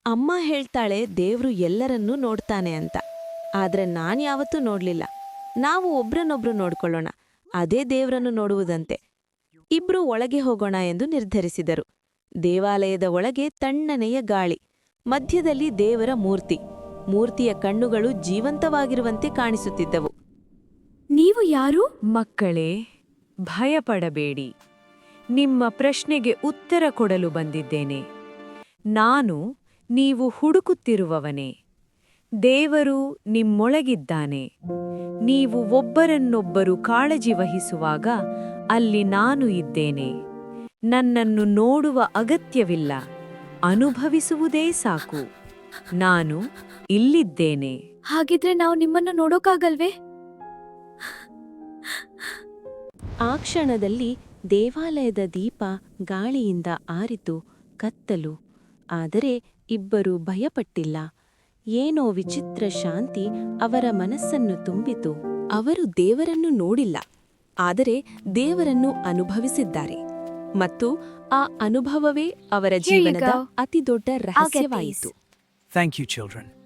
ಅಮ್ಮ ಹೇಳ್ತಾಳೆ ದೇವ್ರು ಎಲ್ಲರನ್ನೂ ನೋಡ್ತಾನೆ ಅಂತ. ಆದ್ರೆ ನಾನ್ಯಾವತ್ತೂ ನೋಡ್ಲಿಲ್ಲ. ನಾವು ಒಬ್ರನ್ನೊಬ್ರು ನೋಡ್ಕೊಳ್ಳೋಣ, ಅದೇ ದೇವ್ರನ್ನು ನೋಡುವುದಂತೆ. ಇಬ್ರು ಒಳಗೆ ಹೋಗೋಣ ಎಂದು ನಿರ್ಧರಿಸಿದರು. ದೇವಾಲಯದ ಒಳಗೆ ತಣ್ಣನೆಯ ಗಾಳಿ, ಮಧ್ಯದಲ್ಲಿ ದೇವರ ಮೂರ್ತಿ. ಮೂರ್ತಿಯ ಕಣ್ಣುಗಳು ಜೀವಂತವಾಗಿರುವಂತೆ ಕಾಣಿಸುತ್ತಿದ್ದವು. ನೀವು ಯಾರು? ಮಕ್ಕಳೇ, ಭಯಪಡಬೇಡಿ. ನಿಮ್ಮ ಪ್ರಶ್ನೆಗೆ ಉತ್ತರ ಕೊಡಲು ಬಂದಿದ್ದೇನೆ. ನಾನು ನೀವು ಹುಡುಕುತ್ತಿರುವವನೇ. ದೇವರು ನಿಮ್ಮೊಳಗಿದ್ದಾನೆ. ನೀವು ಒಬ್ಬರನ್ನೊಬ್ಬರು ಕಾಳಜಿ ವಹಿಸುವಾಗ ಅಲ್ಲಿ ನಾನು ಇದ್ದೇನೆ. ನನ್ನನ್ನು ನೋಡುವ ಅಗತ್ಯವಿಲ್ಲ, ಅನುಭವಿಸುವುದೇ ಸಾಕು. ನಾನು ಇಲ್ಲಿದ್ದೇನೆ. ಹಾಗಿದ್ರೆ ನಾವು ನಿಮ್ಮನ್ನು ನೋಡೋಕ್ಕಾಗಲ್ವೇ? ಆ ಕ್ಷಣದಲ್ಲಿ ದೇವಾಲಯದ ದೀಪ ಗಾಳಿಯಿಂದ ಆರಿತು ಕತ್ತಲು. ಆದರೆ ಇಬ್ಬರೂ ಭಯಪಟ್ಟಿಲ್ಲ. ಏನೋ ವಿಚಿತ್ರ ಶಾಂತಿ ಅವರ ಮನಸ್ಸನ್ನು ತುಂಬಿತು. ಅವರು ದೇವರನ್ನು ನೋಡಿಲ್ಲ, ಆದರೆ ದೇವರನ್ನು ಅನುಭವಿಸಿದ್ದಾರೆ. ಮತ್ತು ಆ ಅನುಭವವೇ ಅವರ ಜೀವನದ ಅತಿದೊಡ್ಡ ರಹಸ್ಯವಾಯಿತು. Thank you, children.